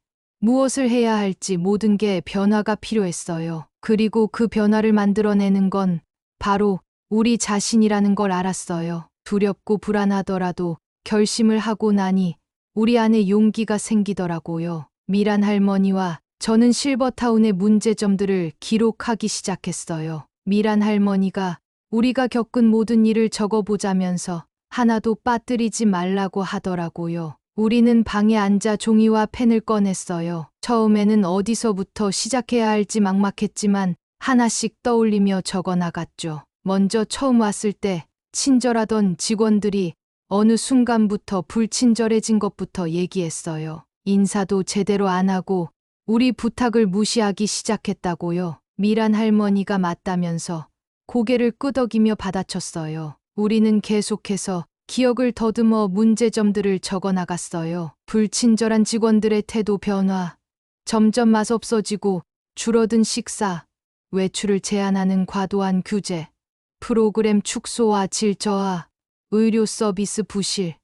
무엇을 해야 할지 모든 게 변화가 필요했어요. 그리고 그 변화를 만들어내는 건 바로 우리 자신이라는 걸 알았어요. 두렵고 불안하더라도 결심을 하고 나니 우리 안에 용기가 생기더라고요. 미란 할머니와 저는 실버타운의 문제점들을 기록하기 시작했어요. 미란 할머니가 우리가 겪은 모든 일을 적어보자면서 하나도 빠뜨리지 말라고 하더라고요. 우리는 방에 앉아 종이와 펜을 꺼냈어요. 처음에는 어디서부터 시작해야 할지 막막했지만 하나씩 떠올리며 적어 나갔죠. 먼저 처음 왔을 때 친절하던 직원들이 어느 순간부터 불친절해진 것부터 얘기했어요. 인사도 제대로 안 하고 우리 부탁을 무시하기 시작했다고요. 미란 할머니가 맞다면서 고개를 끄덕이며 받아쳤어요. 우리는 계속해서 기억을 더듬어 문제점들을 적어 나갔어요. 불친절한 직원들의 태도 변화, 점점 맛없어지고 줄어든 식사, 외출을 제한하는 과도한 규제, 프로그램 축소와 질 저하, 의료 서비스 부실,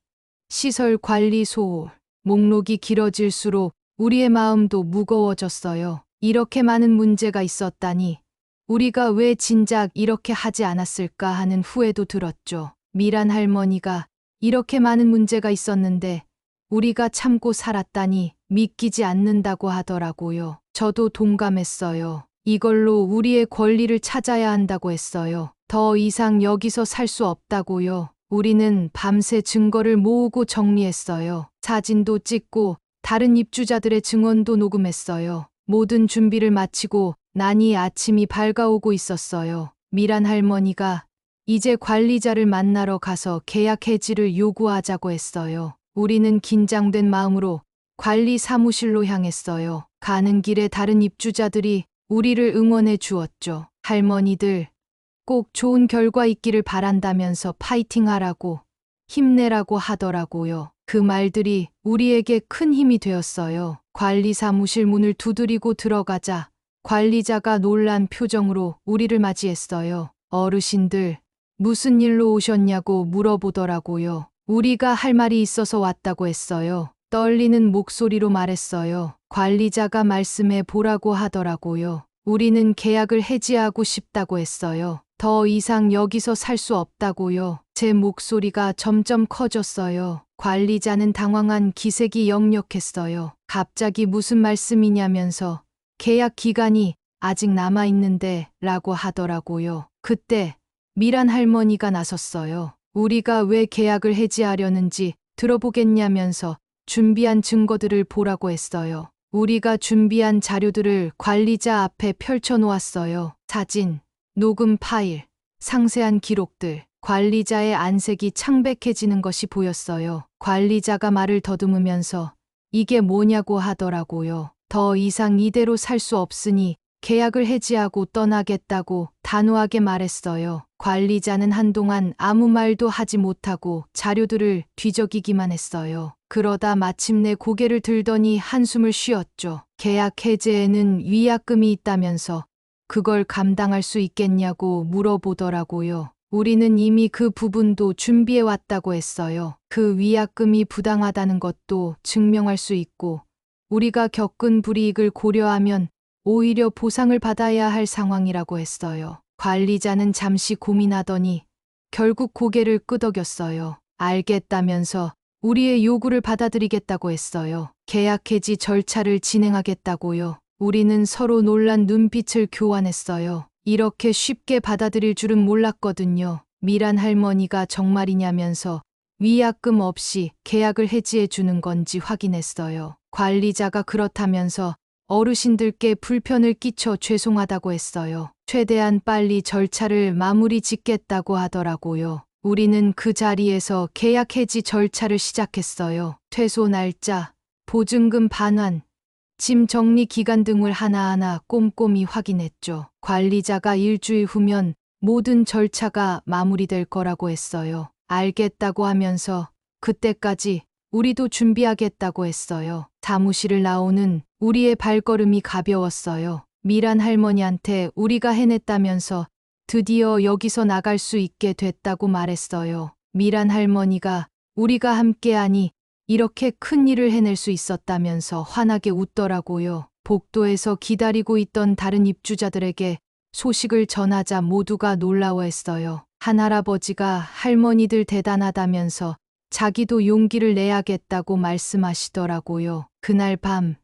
시설 관리 소홀, 목록이 길어질수록 우리의 마음도 무거워졌어요. 이렇게 많은 문제가 있었다니 우리가 왜 진작 이렇게 하지 않았을까 하는 후회도 들었죠. 미란 할머니가 이렇게 많은 문제가 있었는데 우리가 참고 살았다니 믿기지 않는다고 하더라고요. 저도 동감했어요. 이걸로 우리의 권리를 찾아야 한다고 했어요. 더 이상 여기서 살 수 없다고요. 우리는 밤새 증거를 모으고 정리했어요. 사진도 찍고 다른 입주자들의 증언도 녹음했어요. 모든 준비를 마치고 나니 아침이 밝아오고 있었어요. 미란 할머니가 이제 관리자를 만나러 가서 계약 해지를 요구하자고 했어요. 우리는 긴장된 마음으로 관리 사무실로 향했어요. 가는 길에 다른 입주자들이 우리를 응원해 주었죠. 할머니들, 꼭 좋은 결과 있기를 바란다면서 파이팅하라고, 힘내라고 하더라고요. 그 말들이 우리에게 큰 힘이 되었어요. 관리 사무실 문을 두드리고 들어가자 관리자가 놀란 표정으로 우리를 맞이했어요. 어르신들, 무슨 일로 오셨냐고 물어보더라고요. 우리가 할 말이 있어서 왔다고 했어요. 떨리는 목소리로 말했어요. 관리자가 말씀해 보라고 하더라고요. 우리는 계약을 해지하고 싶다고 했어요. 더 이상 여기서 살 수 없다고요. 제 목소리가 점점 커졌어요. 관리자는 당황한 기색이 역력했어요. 갑자기 무슨 말씀이냐면서 계약 기간이 아직 남아있는데 라고 하더라고요. 그때 미란 할머니가 나섰어요. 우리가 왜 계약을 해지하려는지 들어보겠냐면서 준비한 증거들을 보라고 했어요. 우리가 준비한 자료들을 관리자 앞에 펼쳐놓았어요. 사진, 녹음 파일, 상세한 기록들. 관리자의 안색이 창백해지는 것이 보였어요. 관리자가 말을 더듬으면서 이게 뭐냐고 하더라고요. 더 이상 이대로 살 수 없으니 계약을 해지하고 떠나겠다고 단호하게 말했어요. 관리자는 한동안 아무 말도 하지 못하고 자료들을 뒤적이기만 했어요. 그러다 마침내 고개를 들더니 한숨을 쉬었죠. 계약 해지에는 위약금이 있다면서 그걸 감당할 수 있겠냐고 물어보더라고요. 우리는 이미 그 부분도 준비해 왔다고 했어요. 그 위약금이 부당하다는 것도 증명할 수 있고 우리가 겪은 불이익을 고려하면 오히려 보상을 받아야 할 상황이라고 했어요. 관리자는 잠시 고민하더니 결국 고개를 끄덕였어요. 알겠다면서 우리의 요구를 받아들이겠다고 했어요. 계약 해지 절차를 진행하겠다고요. 우리는 서로 놀란 눈빛을 교환했어요. 이렇게 쉽게 받아들일 줄은 몰랐거든요. 미란 할머니가 정말이냐면서 위약금 없이 계약을 해지해 주는 건지 확인했어요. 관리자가 그렇다면서 어르신들께 불편을 끼쳐 죄송하다고 했어요. 최대한 빨리 절차를 마무리 짓겠다고 하더라고요. 우리는 그 자리에서 계약 해지 절차를 시작했어요. 퇴소 날짜, 보증금 반환, 짐 정리 기간 등을 하나하나 꼼꼼히 확인했죠. 관리자가 일주일 후면 모든 절차가 마무리될 거라고 했어요. 알겠다고 하면서 그때까지 우리도 준비하겠다고 했어요. 사무실을 나오는 우리의 발걸음이 가벼웠어요. 미란 할머니한테 우리가 해냈다면서 드디어 여기서 나갈 수 있게 됐다고 말했어요. 미란 할머니가 우리가 함께하니 이렇게 큰 일을 해낼 수 있었다면서 환하게 웃더라고요. 복도에서 기다리고 있던 다른 입주자들에게 소식을 전하자 모두가 놀라워했어요. 한 할아버지가 할머니들 대단하다면서 자기도 용기를 내야겠다고 말씀하시더라고요. 그날 밤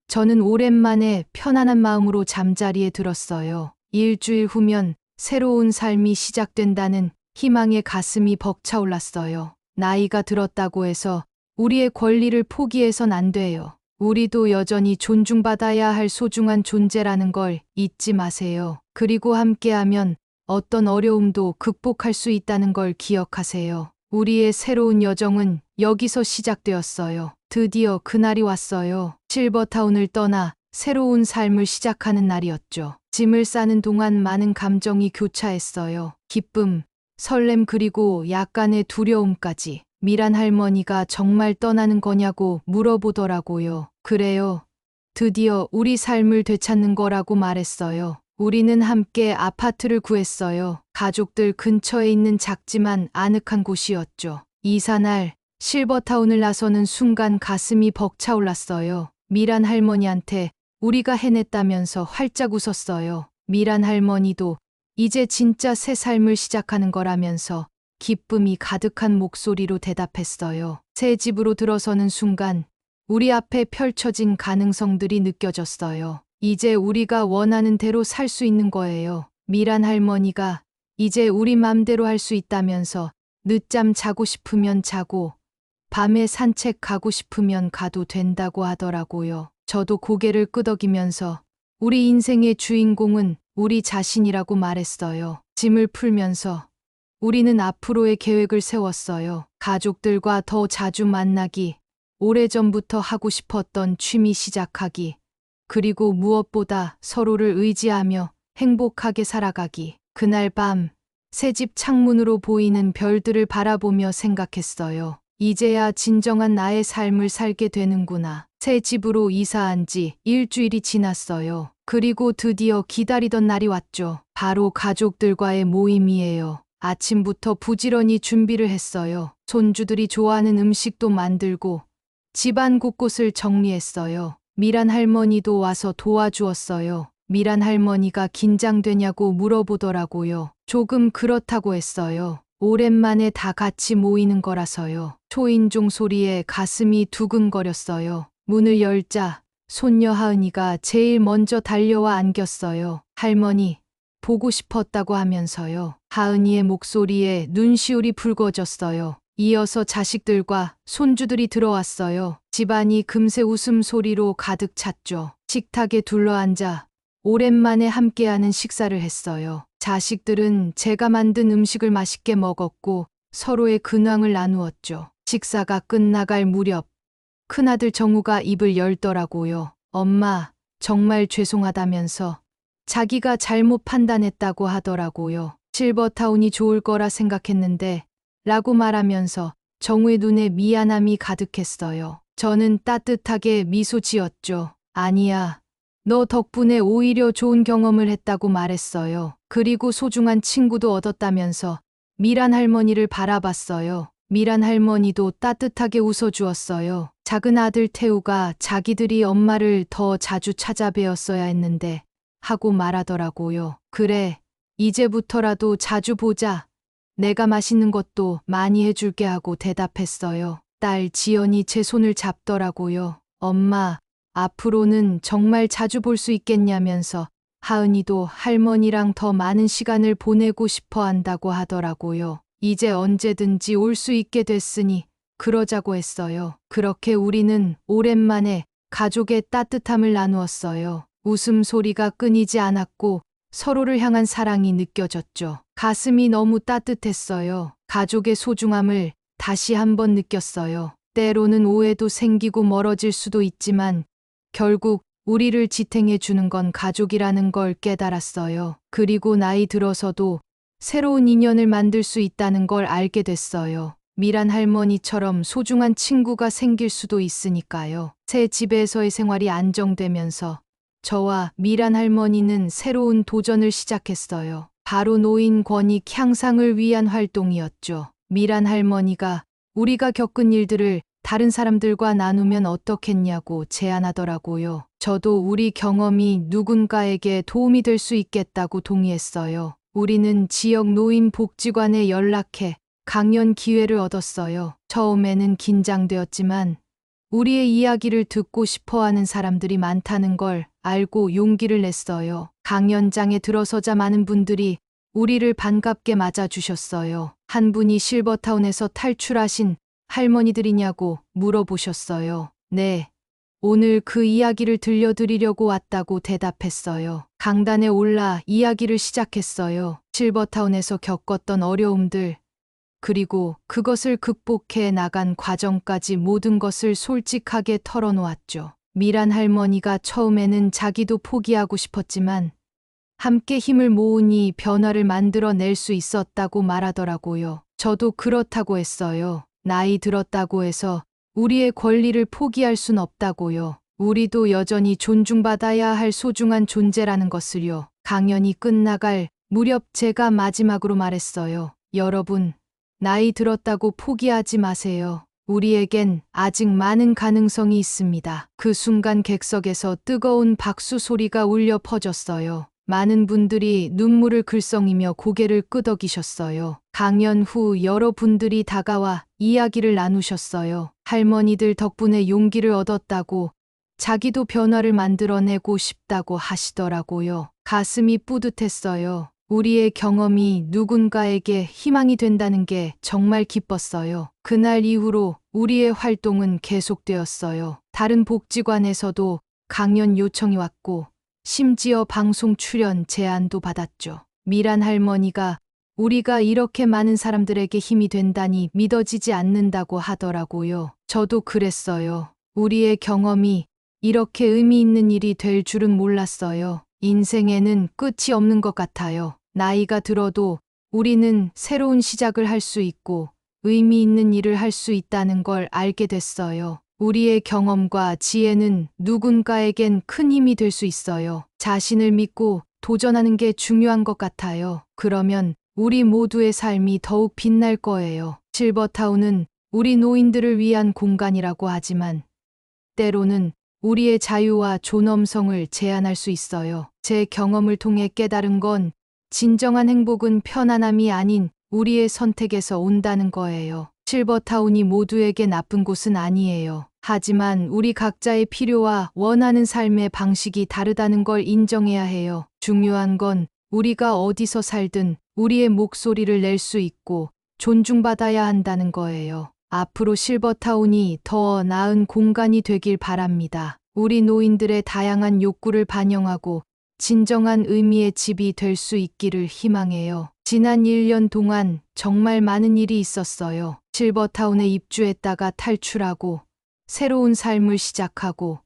저는 오랜만에 편안한 마음으로 잠자리에 들었어요. 일주일 후면 새로운 삶이 시작된다는 희망에 가슴이 벅차올랐어요. 나이가 들었다고 해서 우리의 권리를 포기해선 안 돼요. 우리도 여전히 존중받아야 할 소중한 존재라는 걸 잊지 마세요. 그리고 함께하면 어떤 어려움도 극복할 수 있다는 걸 기억하세요. 우리의 새로운 여정은 여기서 시작되었어요. 드디어 그날이 왔어요. 실버타운을 떠나 새로운 삶을 시작하는 날이었죠. 짐을 싸는 동안 많은 감정이 교차했어요. 기쁨, 설렘 그리고 약간의 두려움까지. 미란 할머니가 정말 떠나는 거냐고 물어보더라고요. 그래요. 드디어 우리 삶을 되찾는 거라고 말했어요. 우리는 함께 아파트를 구했어요. 가족들 근처에 있는 작지만 아늑한 곳이었죠. 이사날 실버타운을 나서는 순간 가슴이 벅차올랐어요. 미란 할머니한테 우리가 해냈다면서 활짝 웃었어요. 미란 할머니도 이제 진짜 새 삶을 시작하는 거라면서 기쁨이 가득한 목소리로 대답했어요. 새 집으로 들어서는 순간 우리 앞에 펼쳐진 가능성들이 느껴졌어요. 이제 우리가 원하는 대로 살 수 있는 거예요. 미란 할머니가 이제 우리 맘대로 할 수 있다면서 늦잠 자고 싶으면 자고 밤에 산책 가고 싶으면 가도 된다고 하더라고요. 저도 고개를 끄덕이면서 우리 인생의 주인공은 우리 자신이라고 말했어요. 짐을 풀면서 우리는 앞으로의 계획을 세웠어요. 가족들과 더 자주 만나기, 오래전부터 하고 싶었던 취미 시작하기, 그리고 무엇보다 서로를 의지하며 행복하게 살아가기. 그날 밤, 새집 창문으로 보이는 별들을 바라보며 생각했어요. 이제야 진정한 나의 삶을 살게 되는구나. 새 집으로 이사한 지 일주일이 지났어요. 그리고 드디어 기다리던 날이 왔죠. 바로 가족들과의 모임이에요. 아침부터 부지런히 준비를 했어요. 손주들이 좋아하는 음식도 만들고 집안 곳곳을 정리했어요. 미란 할머니도 와서 도와주었어요. 미란 할머니가 긴장되냐고 물어보더라고요. 조금 그렇다고 했어요. 오랜만에 다 같이 모이는 거라서요. 초인종 소리에 가슴이 두근거렸어요. 문을 열자 손녀 하은이가 제일 먼저 달려와 안겼어요. 할머니, 보고 싶었다고 하면서요. 하은이의 목소리에 눈시울이 붉어졌어요. 이어서 자식들과 손주들이 들어왔어요. 집안이 금세 웃음소리로 가득 찼죠. 식탁에 둘러앉아 오랜만에 함께하는 식사를 했어요. 자식들은 제가 만든 음식을 맛있게 먹었고 서로의 근황을 나누었죠. 식사가 끝나갈 무렵 큰아들 정우가 입을 열더라고요. 엄마, 정말 죄송하다면서 자기가 잘못 판단했다고 하더라고요. 실버타운이 좋을 거라 생각했는데 라고 말하면서 정우의 눈에 미안함이 가득했어요. 저는 따뜻하게 미소 지었죠. 아니야. 너 덕분에 오히려 좋은 경험을 했다고 말했어요. 그리고 소중한 친구도 얻었다면서 미란 할머니를 바라봤어요. 미란 할머니도 따뜻하게 웃어주었어요. 작은 아들 태우가 자기들이 엄마를 더 자주 찾아뵈었어야 했는데 하고 말하더라고요. 그래, 이제부터라도 자주 보자. 내가 맛있는 것도 많이 해줄게 하고 대답했어요. 딸 지연이 제 손을 잡더라고요. 엄마, 앞으로는 정말 자주 볼 수 있겠냐면서 하은이도 할머니랑 더 많은 시간을 보내고 싶어 한다고 하더라고요. 이제 언제든지 올 수 있게 됐으니 그러자고 했어요. 그렇게 우리는 오랜만에 가족의 따뜻함을 나누었어요. 웃음소리가 끊이지 않았고 서로를 향한 사랑이 느껴졌죠. 가슴이 너무 따뜻했어요. 가족의 소중함을 다시 한번 느꼈어요. 때로는 오해도 생기고 멀어질 수도 있지만 결국 우리를 지탱해 주는 건 가족이라는 걸 깨달았어요. 그리고 나이 들어서도 새로운 인연을 만들 수 있다는 걸 알게 됐어요. 미란 할머니처럼 소중한 친구가 생길 수도 있으니까요. 새 집에서의 생활이 안정되면서 저와 미란 할머니는 새로운 도전을 시작했어요. 바로 노인 권익 향상을 위한 활동이었죠. 미란 할머니가 우리가 겪은 일들을 다른 사람들과 나누면 어떻겠냐고 제안하더라고요. 저도 우리 경험이 누군가에게 도움이 될 수 있겠다고 동의했어요. 우리는 지역 노인 복지관에 연락해 강연 기회를 얻었어요. 처음에는 긴장되었지만 우리의 이야기를 듣고 싶어 하는 사람들이 많다는 걸 알고 용기를 냈어요. 강연장에 들어서자 많은 분들이 우리를 반갑게 맞아주셨어요. 한 분이 실버타운에서 탈출하신 할머니들이냐고 물어보셨어요. 네. 오늘 그 이야기를 들려드리려고 왔다고 대답했어요. 강단에 올라 이야기를 시작했어요. 실버타운에서 겪었던 어려움들, 그리고 그것을 극복해 나간 과정까지 모든 것을 솔직하게 털어놓았죠. 미란 할머니가 처음에는 자기도 포기하고 싶었지만 함께 힘을 모으니 변화를 만들어낼 수 있었다고 말하더라고요. 저도 그렇다고 했어요. 나이 들었다고 해서 우리의 권리를 포기할 순 없다고요. 우리도 여전히 존중받아야 할 소중한 존재라는 것을요. 강연이 끝나갈 무렵 제가 마지막으로 말했어요. 여러분, 나이 들었다고 포기하지 마세요. 우리에겐 아직 많은 가능성이 있습니다. 그 순간 객석에서 뜨거운 박수 소리가 울려 퍼졌어요. 많은 분들이 눈물을 글썽이며 고개를 끄덕이셨어요. 강연 후 여러분들이 다가와 이야기를 나누셨어요. 할머니들 덕분에 용기를 얻었다고, 자기도 변화를 만들어내고 싶다고 하시더라고요. 가슴이 뿌듯했어요. 우리의 경험이 누군가에게 희망이 된다는 게 정말 기뻤어요. 그날 이후로 우리의 활동은 계속되었어요. 다른 복지관에서도 강연 요청이 왔고, 심지어 방송 출연 제안도 받았죠. 미란 할머니가 우리가 이렇게 많은 사람들에게 힘이 된다니 믿어지지 않는다고 하더라고요. 저도 그랬어요. 우리의 경험이 이렇게 의미 있는 일이 될 줄은 몰랐어요. 인생에는 끝이 없는 것 같아요. 나이가 들어도 우리는 새로운 시작을 할 수 있고 의미 있는 일을 할 수 있다는 걸 알게 됐어요. 우리의 경험과 지혜는 누군가에겐 큰 힘이 될 수 있어요. 자신을 믿고 도전하는 게 중요한 것 같아요. 그러면 우리 모두의 삶이 더욱 빛날 거예요. 실버타운은 우리 노인들을 위한 공간이라고 하지만 때로는 우리의 자유와 존엄성을 제한할 수 있어요. 제 경험을 통해 깨달은 건 진정한 행복은 편안함이 아닌 우리의 선택에서 온다는 거예요. 실버타운이 모두에게 나쁜 곳은 아니에요. 하지만 우리 각자의 필요와 원하는 삶의 방식이 다르다는 걸 인정해야 해요. 중요한 건 우리가 어디서 살든 우리의 목소리를 낼 수 있고 존중받아야 한다는 거예요. 앞으로 실버타운이 더 나은 공간이 되길 바랍니다. 우리 노인들의 다양한 욕구를 반영하고 진정한 의미의 집이 될 수 있기를 희망해요. 지난 1년 동안 정말 많은 일이 있었어요. 실버타운에 입주했다가 탈출하고 새로운 삶을 시작하고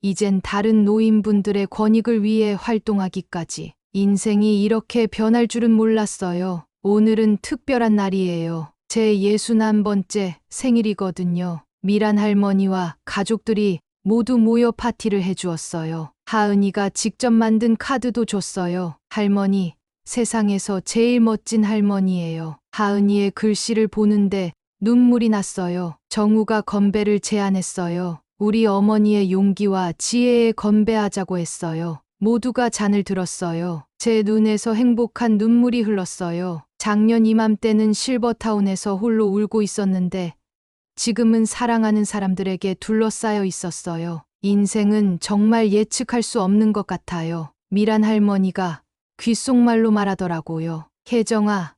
이젠 다른 노인분들의 권익을 위해 활동하기까지. 인생이 이렇게 변할 줄은 몰랐어요. 오늘은 특별한 날이에요. 제 61번째 생일이거든요. 미란 할머니와 가족들이 모두 모여 파티를 해주었어요. 하은이가 직접 만든 카드도 줬어요. 할머니, 세상에서 제일 멋진 할머니예요. 하은이의 글씨를 보는데 눈물이 났어요. 정우가 건배를 제안했어요. 우리 어머니의 용기와 지혜에 건배하자고 했어요. 모두가 잔을 들었어요. 제 눈에서 행복한 눈물이 흘렀어요. 작년 이맘때는 실버타운에서 홀로 울고 있었는데 지금은 사랑하는 사람들에게 둘러싸여 있었어요. 인생은 정말 예측할 수 없는 것 같아요. 미란 할머니가 귓속말로 말하더라고요. 혜정아,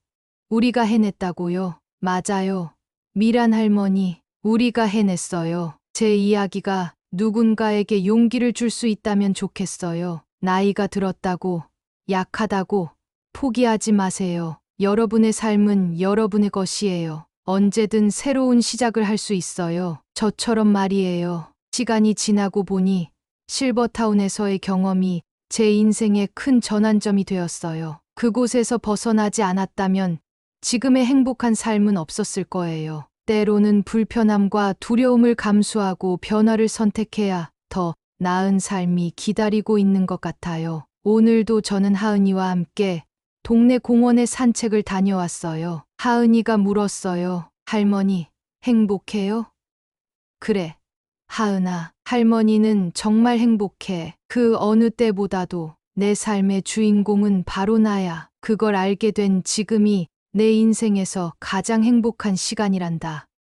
우리가 해냈다고요. 맞아요. 미란 할머니, 우리가 해냈어요. 제 이야기가 누군가에게 용기를 줄 수 있다면 좋겠어요. 나이가 들었다고, 약하다고 포기하지 마세요. 여러분의 삶은 여러분의 것이에요. 언제든 새로운 시작을 할 수 있어요. 저처럼 말이에요. 시간이 지나고 보니 실버타운에서의 경험이 제 인생의 큰 전환점이 되었어요. 그곳에서 벗어나지 않았다면 지금의 행복한 삶은 없었을 거예요. 때로는 불편함과 두려움을 감수하고 변화를 선택해야 더 나은 삶이 기다리고 있는 것 같아요. 오늘도 저는 하은이와 함께 동네 공원에 산책을 다녀왔어요. 하은이가 물었어요. 할머니, 행복해요? 그래. 하은아, 할머니는 정말 행복해. 그 어느 때보다도 내 삶의 주인공은 바로 나야. 그걸 알게 된 지금이 내 인생에서 가장 행복한 시간이란다.